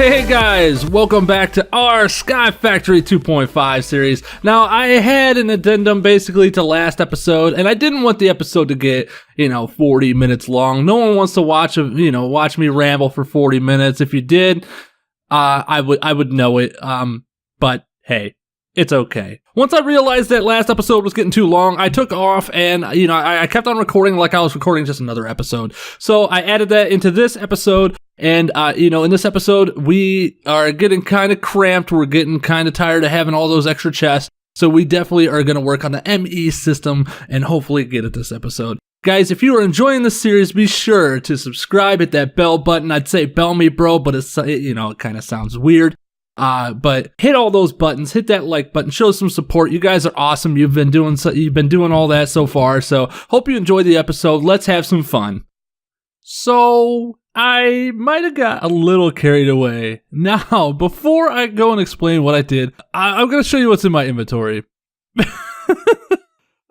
Hey guys, welcome back to our SKYFACTORY 2.5 series. Now, I had an addendum basically to last episode, and I didn't want the episode to get, 40 minutes long. No one wants to watch me ramble for 40 minutes. If you did, I would know it. But hey, it's okay. Once I realized that last episode was getting too long, I took off and, I kept on recording like I was recording just another episode. So I added that into this episode. And, in this episode, we are getting kind of cramped. We're getting kind of tired of having all those extra chests. So we definitely are going to work on the ME system and hopefully get it this episode. Guys, if you are enjoying this series, be sure to subscribe, hit that bell button. I'd say bell me, bro, but it's, it kind of sounds weird. But hit all those buttons, hit that like button, show some support. You guys are awesome. You've been doing all that so far. So hope you enjoyed the episode. Let's have some fun. So I might have got a little carried away. Now, before I go and explain what I did, I'm going to show you what's in my inventory.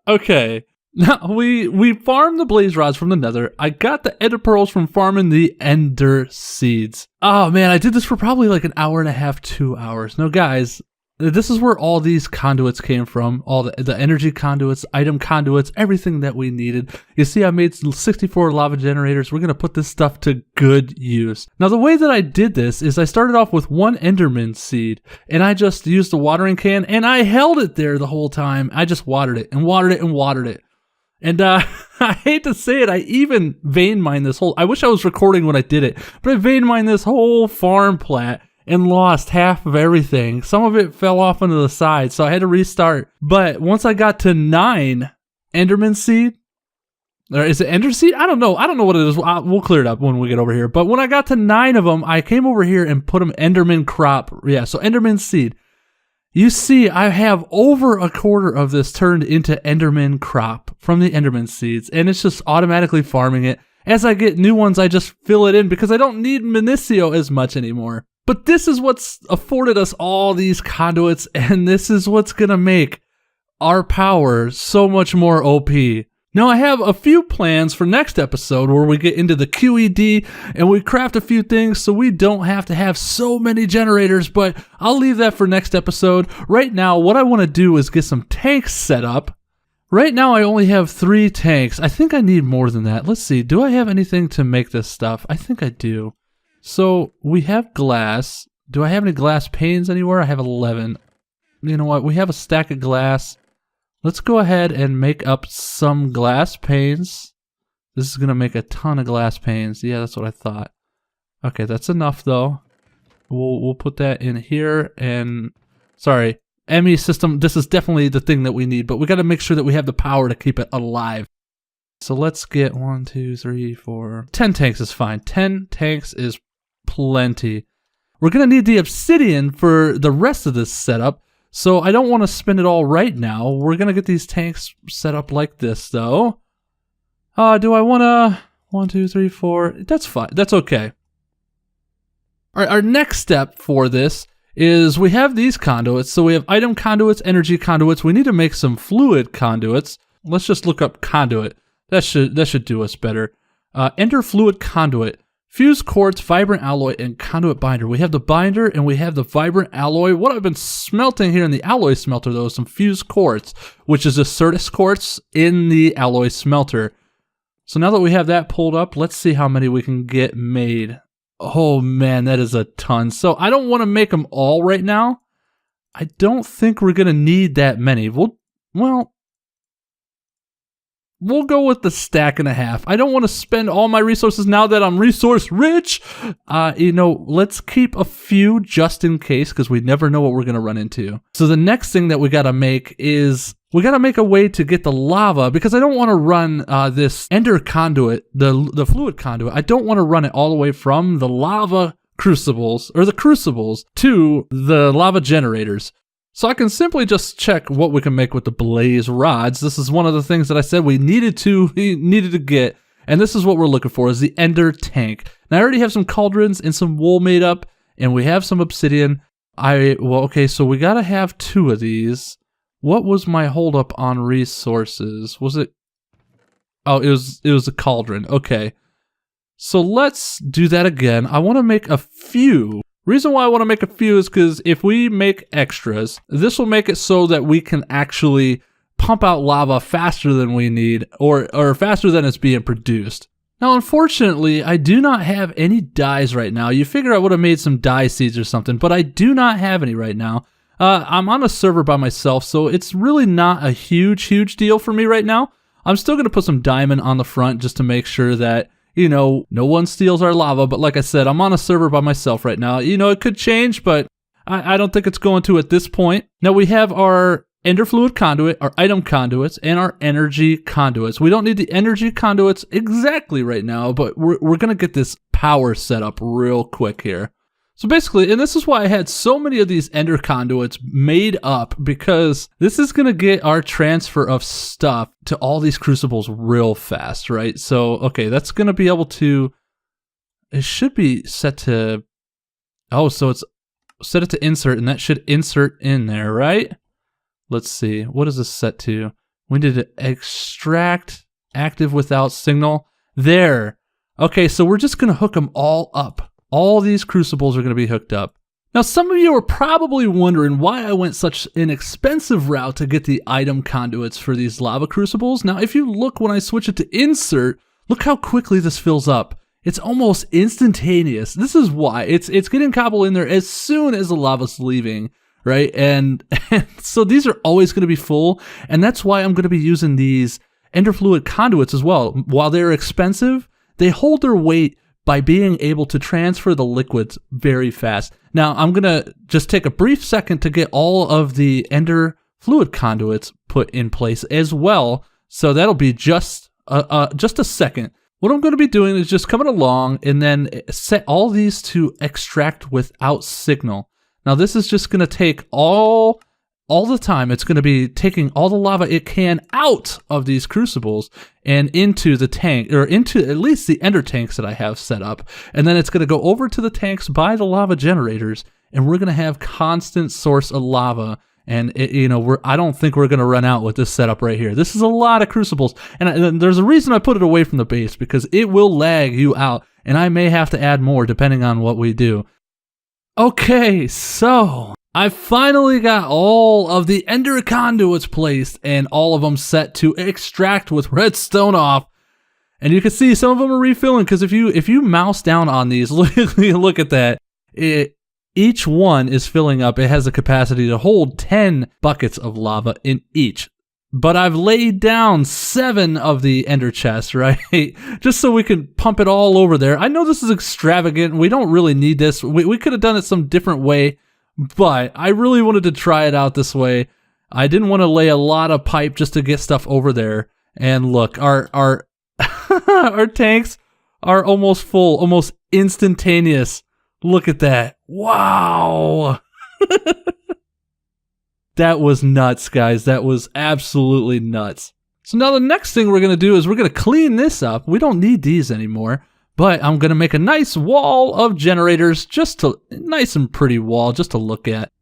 Okay. Now, we farmed the blaze rods from the nether. I got the ender pearls from farming the ender seeds. Oh man, I did this for probably like an hour and a half, 2 hours. No, guys, this is where all these conduits came from. All the energy conduits, item conduits, everything that we needed. You see, I made 64 lava generators. We're going to put this stuff to good use. Now, the way that I did this is I started off with one enderman seed, and I just used the watering can, and I held it there the whole time. I just watered it and watered it and watered it. And I hate to say it, I even vein mined this whole... I wish I was recording when I did it, but I vein mined this whole farm plat and lost half of everything. Some of it fell off onto the side, so I had to restart. But once I got to 9 enderman seed... Or is it ender seed? I don't know. I don't know what it is. We'll clear it up when we get over here. But when I got to 9 of them, I came over here and put them enderman crop. Yeah, so enderman seed. You see, I have over a quarter of this turned into enderman crop from the enderman seeds, and it's just automatically farming it. As I get new ones, I just fill it in because I don't need Minicio as much anymore. But this is what's afforded us all these conduits, and this is what's going to make our power so much more OP. Now, I have a few plans for next episode where we get into the QED and we craft a few things so we don't have to have so many generators, but I'll leave that for next episode. Right now, what I want to do is get some tanks set up. Right now, I only have 3 tanks. I think I need more than that. Let's see. Do I have anything to make this stuff? I think I do. So, we have glass. Do I have any glass panes anywhere? I have 11. You know what? We have a stack of glass. Let's go ahead and make up some glass panes. This is going to make a ton of glass panes. Yeah, that's what I thought. Okay, that's enough though. We'll put that in here and... Sorry, ME system, this is definitely the thing that we need, but we got to make sure that we have the power to keep it alive. So let's get 1, 2, 3, 4... 10 tanks is fine. 10 tanks is plenty. We're going to need the obsidian for the rest of this setup. So I don't want to spend it all right now. We're going to get these tanks set up like this, though. Do I want to... 1, 2, 3, 4... That's fine. That's okay. All right, our next step for this is we have these conduits. So we have item conduits, energy conduits. We need to make some fluid conduits. Let's just look up conduit. That should do us better. Enter fluid conduit. Fused quartz, vibrant alloy, and conduit binder. We have the binder and we have the vibrant alloy. What I've been smelting here in the alloy smelter, though, is some fused quartz, which is a Certus quartz in the alloy smelter. So now that we have that pulled up, let's see how many we can get made. Oh man, that is a ton. So I don't want to make them all right now. I don't think we're going to need that many. We'll go with the stack and a half. I don't want to spend all my resources now that I'm resource rich. Let's keep a few just in case because we never know what we're going to run into. So the next thing that we got to make is we got to make a way to get the lava because I don't want to run this ender conduit, the fluid conduit. I don't want to run it all the way from the lava crucibles or the crucibles to the lava generators. So I can simply just check what we can make with the blaze rods. This is one of the things that I said we needed to get, and this is what we're looking for, is the ender tank. Now I already have some cauldrons and some wool made up, and we have some obsidian. Okay, so we gotta have 2 of these. What was my holdup on resources? Was it... Oh, it was a cauldron. Okay. So let's do that again. I want to make a few Reason why I want to make a few is because if we make extras, this will make it so that we can actually pump out lava faster than we need, or faster than it's being produced. Now, unfortunately, I do not have any dyes right now. You figure I would have made some dye seeds or something, but I do not have any right now. I'm on a server by myself, so it's really not a huge deal for me right now. I'm still going to put some diamond on the front just to make sure that, you know, no one steals our lava. But like I said, I'm on a server by myself right now. You know, it could change, but I don't think it's going to at this point. Now, we have our ender fluid conduit, our item conduits, and our energy conduits. We don't need the energy conduits exactly right now, but we're going to get this power set up real quick here. So basically, and this is why I had so many of these ender conduits made up, because this is going to get our transfer of stuff to all these crucibles real fast, right? So, okay, that's going to be able to, it should be set to, oh, so it's set it to insert, and that should insert in there, right? Let's see, what is this set to? We need to extract active without signal. There. Okay, so we're just going to hook them all up. All these crucibles are going to be hooked up. Now, some of you are probably wondering why I went such an expensive route to get the item conduits for these lava crucibles. Now, if you look when I switch it to insert, look how quickly this fills up. It's almost instantaneous. This is why. It's getting cobble in there as soon as the lava's leaving, right? And so these are always going to be full, and that's why I'm going to be using these ender fluid conduits as well. While they're expensive, they hold their weight by being able to transfer the liquids very fast. Now, I'm going to just take a brief second to get all of the ender fluid conduits put in place as well. So that'll be just a second. What I'm going to be doing is just coming along and then set all these to extract without signal. Now, this is just going to take all the time. It's going to be taking all the lava it can out of these crucibles and into the tank, or into at least the ender tanks that I have set up. And then it's going to go over to the tanks by the lava generators, and we're going to have constant source of lava. And I don't think we're going to run out with this setup right here. This is a lot of crucibles, and there's a reason I put it away from the base, because it will lag you out, and I may have to add more depending on what we do. Okay, so I finally got all of the ender conduits placed and all of them set to extract with redstone off. And you can see some of them are refilling, because if you mouse down on these, look at that. Each one is filling up. It has the capacity to hold 10 buckets of lava in each. But I've laid down 7 of the ender chests, right? Just so we can pump it all over there. I know this is extravagant. We don't really need this. We could have done it some different way, but I really wanted to try it out this way. I didn't want to lay a lot of pipe just to get stuff over there. And look, our our tanks are almost full, almost instantaneous. Look at that. Wow. That was nuts, guys. That was absolutely nuts. So now the next thing we're going to do is we're going to clean this up. We don't need these anymore, but I'm going to make a nice wall of generators, nice and pretty wall just to look at.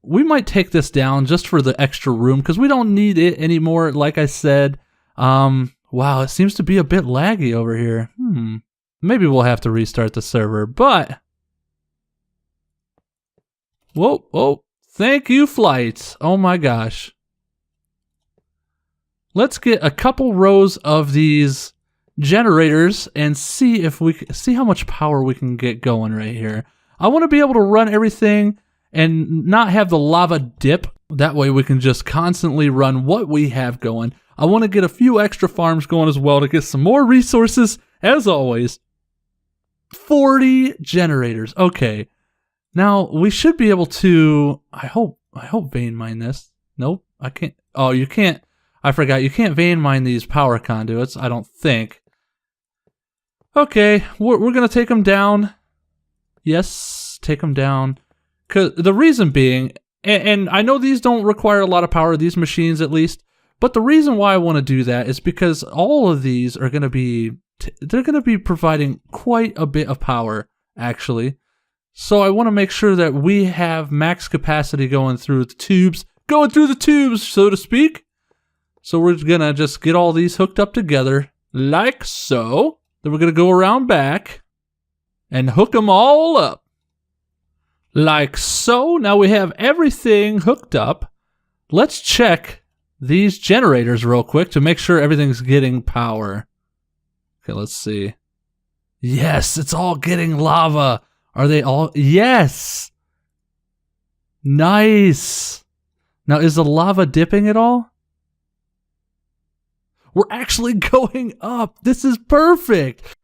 We might take this down just for the extra room, because we don't need it anymore, like I said. Wow, it seems to be a bit laggy over here. Maybe we'll have to restart the server, but... Whoa. Thank you, flights. Oh my gosh. Let's get a couple rows of these generators and see how much power we can get going right here. I want to be able to run everything and not have the lava dip. That way we can just constantly run what we have going. I want to get a few extra farms going as well to get some more resources, as always. 40 generators. Okay. Now, we should be able to, I hope vein mine this. Nope, I can't. Oh, you can't. I forgot, you can't vein mine these power conduits, I don't think. Okay, we're going to take them down. Yes, take them down. 'Cause the reason being, and I know these don't require a lot of power, these machines at least, but the reason why I want to do that is because all of these are going to be, they're going to be providing quite a bit of power, actually. So I want to make sure that we have max capacity going through the tubes, so to speak. So we're going to just get all these hooked up together, like so. Then we're going to go around back and hook them all up. Like so. Now we have everything hooked up. Let's check these generators real quick to make sure everything's getting power. Okay, let's see. Yes, it's all getting lava. Are they all? Yes. Nice. Now, is the lava dipping at all? We're actually going up. This is perfect.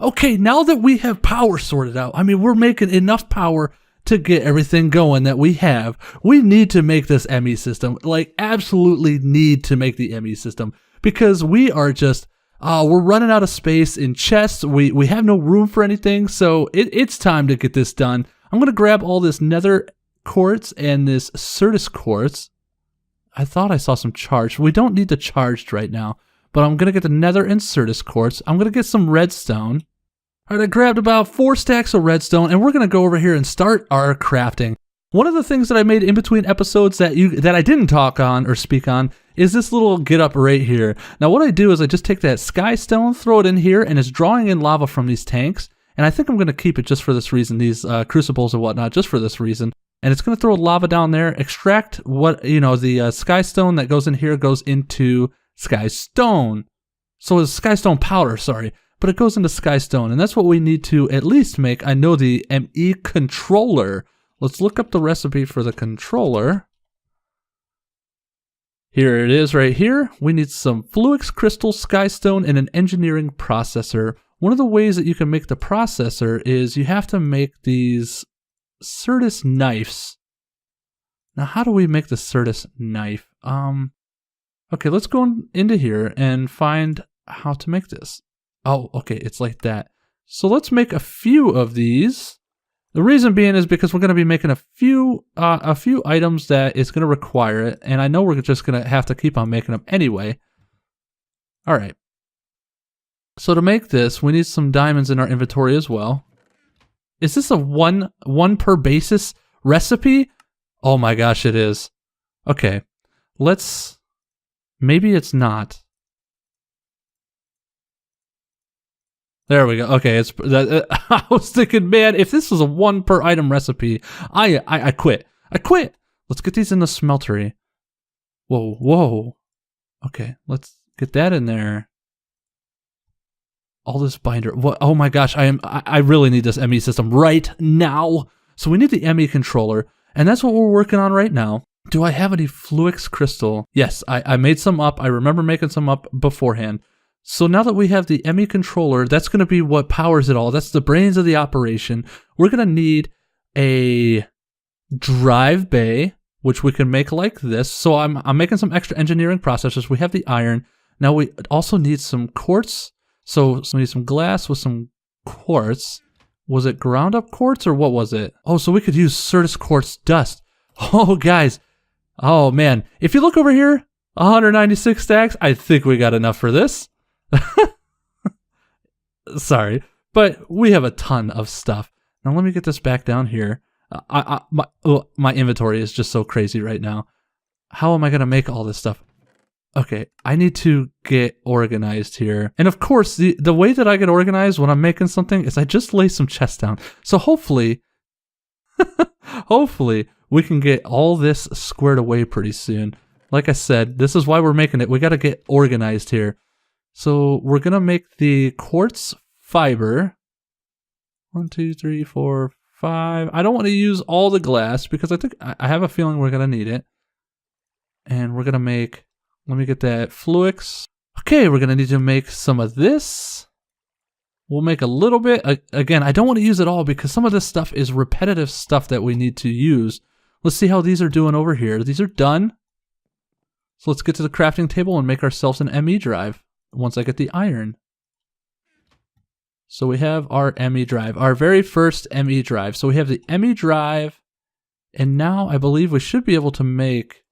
Okay, now that we have power sorted out, I mean, we're making enough power to get everything going that we have. We need to make this ME system. Like, absolutely need to make the ME system. Because we are just, we're running out of space in chests. We have no room for anything. So it's time to get this done. I'm going to grab all this nether quartz and this Certus quartz. I thought I saw some charged. We don't need the charged right now. But I'm going to get the nether and Certus quartz. I'm going to get some redstone. All right, I grabbed about 4 stacks of redstone, and we're going to go over here and start our crafting. One of the things that I made in between episodes that I didn't talk on or speak on is this little get up right here. Now what I do is I just take that sky stone, throw it in here, and it's drawing in lava from these tanks. And I think I'm going to keep it just for this reason, these crucibles and whatnot, just for this reason. And it's going to throw lava down there, extract what, the sky stone that goes in here goes into sky stone. So it's sky stone powder, sorry. But it goes into sky stone, and that's what we need to at least make. I know the ME controller. Let's look up the recipe for the controller. Here it is right here. We need some Fluix crystal, sky stone, and an engineering processor. One of the ways that you can make the processor is you have to make these Certus knives. Now, how do we make the Certus knife? Okay, let's go into here and find how to make this. Oh, okay, it's like that. So let's make a few of these. The reason being is because we're going to be making a few items that is going to require it, and I know we're just going to have to keep on making them anyway. All right. So to make this, we need some diamonds in our inventory as well. Is this a one per basis recipe? Oh my gosh, it is. Okay, maybe it's not. There we go. Okay, I was thinking, man, if this was a 1 per item recipe, I quit. I quit. Let's get these in the smeltery. Whoa. Okay, let's get that in there. All this binder. What? Oh my gosh, I really need this ME system right now. So we need the ME controller, and that's what we're working on right now. Do I have any Fluix crystal? Yes, I made some up. I remember making some up beforehand. So now that we have the ME controller, that's going to be what powers it all. That's the brains of the operation. We're going to need a drive bay, which we can make like this. So I'm making some extra engineering processors. We have the iron. Now we also need some quartz. So we need some glass with some quartz. Was it ground up quartz or what was it? Oh, so we could use Certus quartz dust. Oh, guys. Oh, man. If you look over here, 196 stacks. I think we got enough for this. Sorry, but we have a ton of stuff. Now let me get this back down here. My inventory is just so crazy right now. How am I going to make all this stuff? Okay, I need to get organized here. And of course, the way that I get organized when I'm making something is I just lay some chests down. So hopefully, hopefully we can get all this squared away pretty soon. Like I said, this is why we're making it. We got to get organized here. So we're going to make the quartz fiber. 1, 2, 3, 4, 5. I don't want to use all the glass because I have a feeling we're going to need it. And we're going to make, let me get that Fluix. Okay, we're going to need to make some of this. We'll make a little bit. Again, I don't want to use it all because some of this stuff is repetitive stuff that we need to use. Let's see how these are doing over here. These are done. So let's get to the crafting table and make ourselves an ME drive. Once I get the iron. So we have our ME drive, our very first ME drive. So we have the ME drive, and now I believe we should be able to make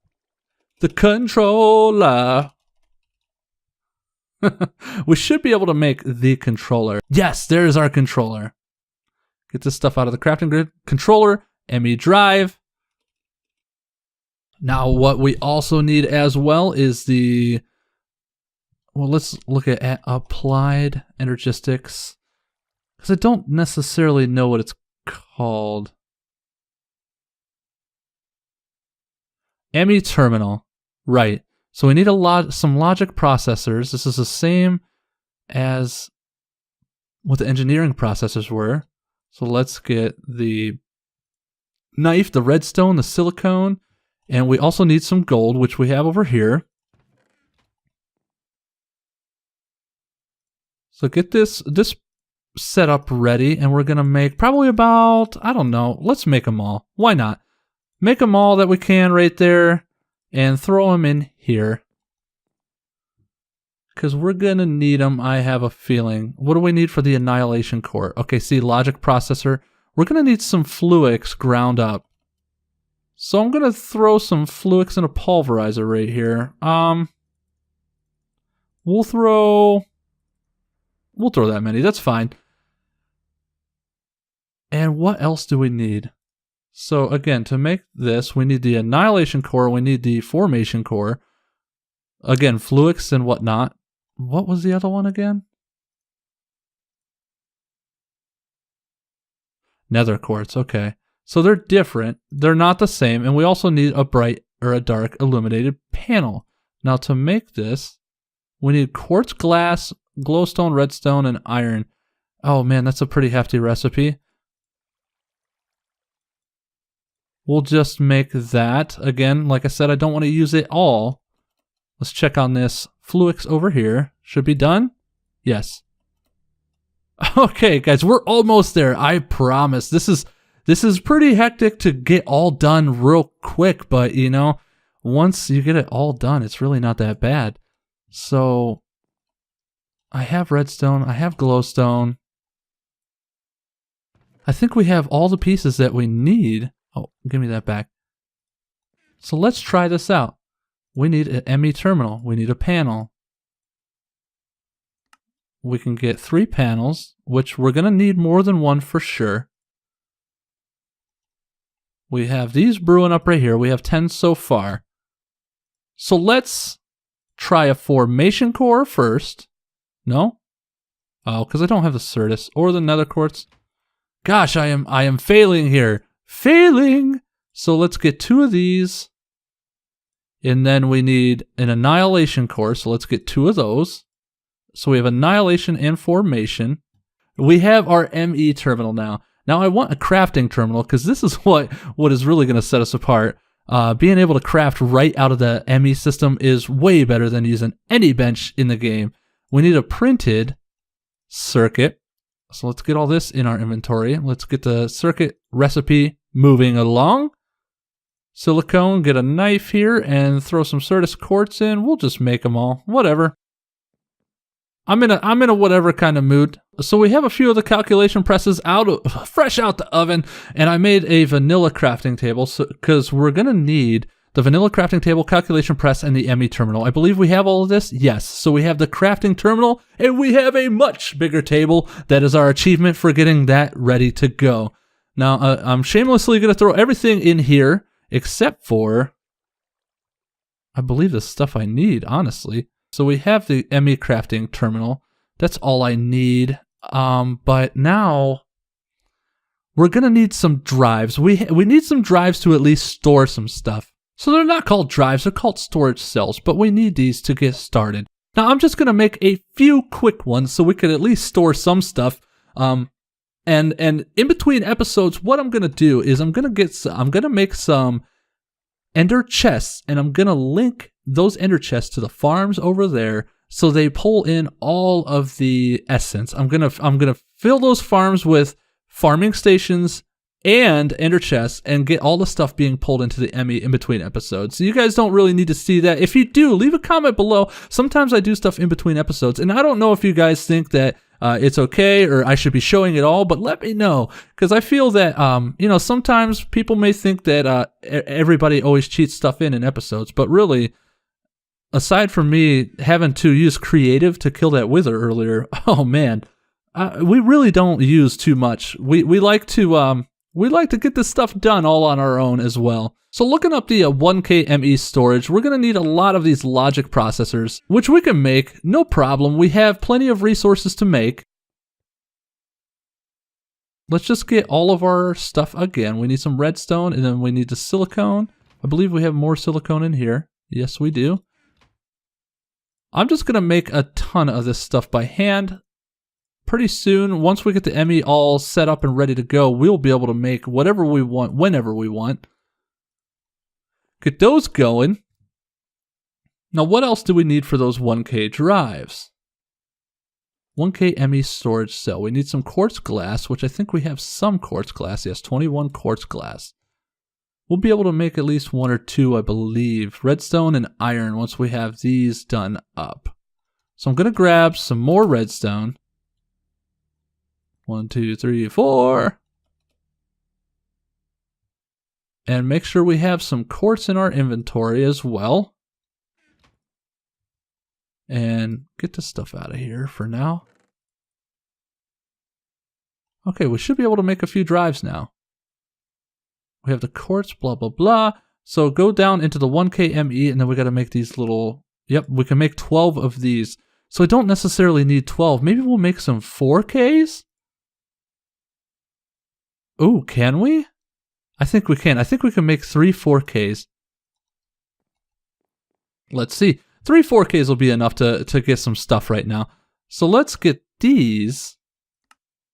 the controller. We should be able to make the controller. Yes, there's our controller. Get this stuff out of the crafting grid. Controller, ME drive. Now what we also need as well is the... Well, let's look at applied energistics, because I don't necessarily know what it's called. ME terminal. Right. So we need some logic processors. This is the same as what the engineering processors were. So let's get the knife, the redstone, the silicone, and we also need some gold, which we have over here. So get this setup ready, and we're going to make probably about, I don't know, let's make them all. Why not? Make them all that we can right there and throw them in here. Because we're going to need them, I have a feeling. What do we need for the annihilation core? Okay, see, logic processor. We're going to need some fluix ground up. So I'm going to throw some fluix in a pulverizer right here. We'll throw that many. That's fine. And what else do we need? So again, to make this, we need the annihilation core. We need the formation core. Again, fluix and whatnot. What was the other one again? Nether quartz. Okay. So they're different. They're not the same. And we also need a bright or a dark illuminated panel. Now to make this, we need quartz glass, glowstone, redstone, and iron. Oh man, that's a pretty hefty recipe. We'll just make that. Again, like I said, I don't want to use it all. Let's check on this fluix over here. Should be done? Yes. Okay, guys, we're almost there. I promise. This is pretty hectic to get all done real quick, but you know, once you get it all done, it's really not that bad. So I have redstone, I have glowstone. I think we have all the pieces that we need. Oh, give me that back. So let's try this out. We need an ME terminal. We need a panel. We can get 3 panels, which we're going to need more than one for sure. We have these brewing up right here. We have 10 so far. So let's try a formation core first. No? Oh, because I don't have the Certus or the nether quartz. Gosh, I am failing here. Failing! So let's get 2 of these. And then we need an annihilation core. So let's get 2 of those. So we have annihilation and formation. We have our ME terminal now. Now I want a crafting terminal because this is what is really going to set us apart. Being able to craft right out of the ME system is way better than using any bench in the game. We need a printed circuit. So let's get all this in our inventory. Let's get the circuit recipe moving along. Silicone, get a knife here and throw some Certus quartz in. We'll just make them all. Whatever. I'm in a whatever kind of mood. So we have a few of the calculation presses fresh out the oven, and I made a vanilla crafting table because we're going to need the vanilla crafting table, calculation press, and the ME terminal. I believe we have all of this. Yes. So we have the crafting terminal, and we have a much bigger table. That is our achievement for getting that ready to go. Now, I'm shamelessly going to throw everything in here except for, I believe, the stuff I need, honestly. So we have the ME crafting terminal. That's all I need. But now we're going to need some drives. We need some drives to at least store some stuff. So they're not called drives, they're called storage cells, but we need these to get started. Now I'm just going to make a few quick ones so we can at least store some stuff. And in between episodes, what I'm going to do is I'm going to make some ender chests, and I'm going to link those ender chests to the farms over there so they pull in all of the essence. I'm going to fill those farms with farming stations and ender chests and get all the stuff being pulled into the ME in between episodes. So you guys don't really need to see that. If you do, leave a comment below. Sometimes I do stuff in between episodes, and I don't know if you guys think that it's okay or I should be showing it all, but let me know, because I feel that sometimes people may think that everybody always cheats stuff in episodes, but really, aside from me having to use creative to kill that wither earlier, oh man, we really don't use too much. We like to get this stuff done all on our own as well. So looking up the 1K ME storage, we're going to need a lot of these logic processors, which we can make, no problem. We have plenty of resources to make. Let's just get all of our stuff again. We need some redstone, and then we need the silicone. I believe we have more silicone in here. Yes, we do. I'm just going to make a ton of this stuff by hand. Pretty soon, once we get the ME all set up and ready to go, we'll be able to make whatever we want, whenever we want. Get those going. Now, what else do we need for those 1K drives? 1K ME storage cell. We need some quartz glass, which I think we have some quartz glass. Yes, 21 quartz glass. We'll be able to make at least 1 or 2, I believe. Redstone and iron once we have these done up. So I'm going to grab some more redstone. 1, 2, 3, 4. And make sure we have some quartz in our inventory as well. And get this stuff out of here for now. Okay, we should be able to make a few drives now. We have the quartz, blah, blah, blah. So go down into the 1K ME, and then we got to make these little... Yep, we can make 12 of these. So I don't necessarily need 12. Maybe we'll make some 4Ks? Ooh, can we? I think we can. I think we can make 3 4Ks. Let's see. 3 4Ks will be enough to get some stuff right now. So let's get these.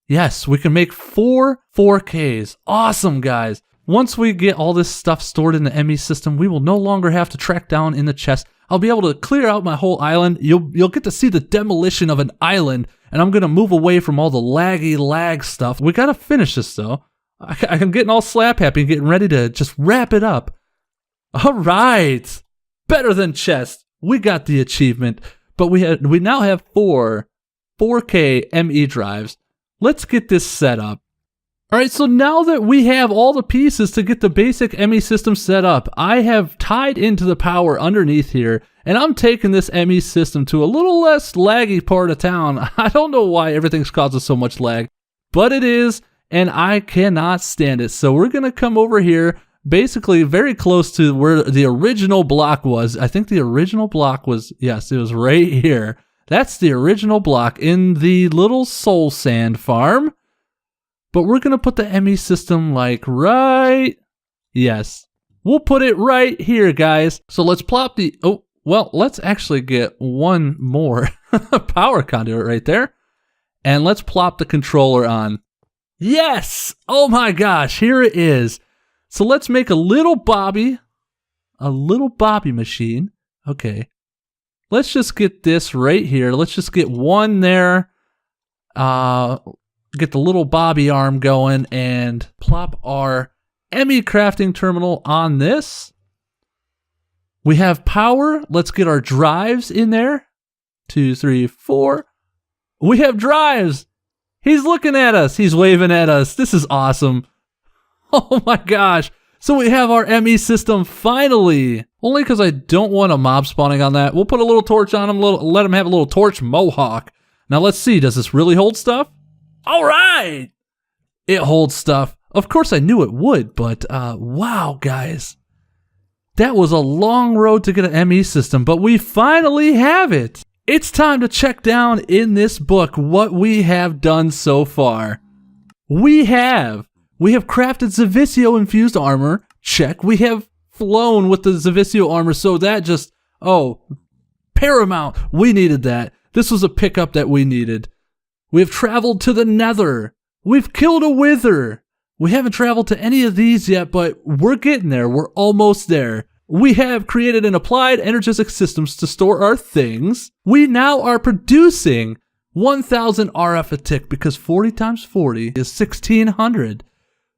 Yes, we can make 4 4Ks. Awesome, guys. Once we get all this stuff stored in the ME system, we will no longer have to track down in the chest. I'll be able to clear out my whole island. You'll get to see the demolition of an island, and I'm going to move away from all the lag stuff. We got to finish this, though. I'm getting all slap happy and getting ready to just wrap it up. All right. Better than chest. We got the achievement, but we now have 4 4K ME drives. Let's get this set up. All right, so now that we have all the pieces to get the basic ME system set up, I have tied into the power underneath here, and I'm taking this ME system to a little less laggy part of town. I don't know why everything's causing so much lag, but it is, and I cannot stand it. So we're going to come over here, basically very close to where the original block was. I think the original block was, yes, it was right here. That's the original block in the little soul sand farm. But we're going to put the ME system like right, yes, we'll put it right here, guys. So let's plop the, oh, well, let's actually get one more power conduit right there. And let's plop the controller on. Yes, oh my gosh, here it is. So let's make a little Bobby machine. Okay, let's just get this right here. Let's just get one there. Get the little Bobby arm going and plop our ME crafting terminal on this. We have power. Let's get our drives in there. 2, 3, 4. We have drives. He's looking at us. He's waving at us. This is awesome. Oh my gosh. So we have our ME system finally. Only because I don't want a mob spawning on that. We'll put a little torch on him. Let him have a little torch mohawk. Now let's see. Does this really hold stuff? All right. It holds stuff. Of course I knew it would, but wow, guys. That was a long road to get an ME system, but we finally have it. It's time to check down in this book what we have done so far. We have crafted Zavisio infused armor. Check. We have flown with the Zavisio armor, so that just, oh, paramount. We needed that. This was a pickup that we needed. We have traveled to the Nether. We've killed a Wither. We haven't traveled to any of these yet, but we're getting there. We're almost there. We have created and applied energetic systems to store our things. We now are producing 1,000 RF a tick because 40 times 40 is 1,600.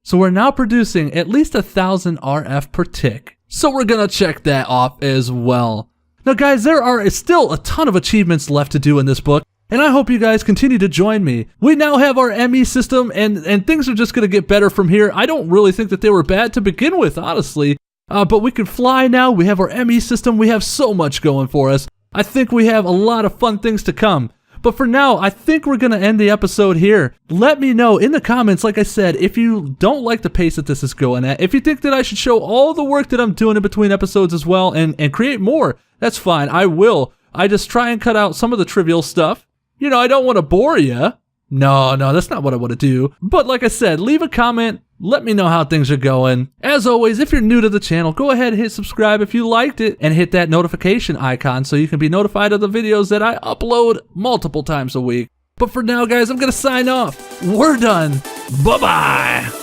So we're now producing at least 1,000 RF per tick. So we're going to check that off as well. Now guys, there are still a ton of achievements left to do in this book. And I hope you guys continue to join me. We now have our ME system, and things are just going to get better from here. I don't really think that they were bad to begin with, honestly. But we can fly now. We have our ME system. We have so much going for us. I think we have a lot of fun things to come. But for now, I think we're going to end the episode here. Let me know in the comments, like I said, if you don't like the pace that this is going at. If you think that I should show all the work that I'm doing in between episodes as well and create more, that's fine. I will. I just try and cut out some of the trivial stuff. You know, I don't want to bore you. No, that's not what I want to do. But like I said, leave a comment. Let me know how things are going. As always, if you're new to the channel, go ahead and hit subscribe if you liked it, and hit that notification icon so you can be notified of the videos that I upload multiple times a week. But for now, guys, I'm gonna sign off. We're done. Bye-bye.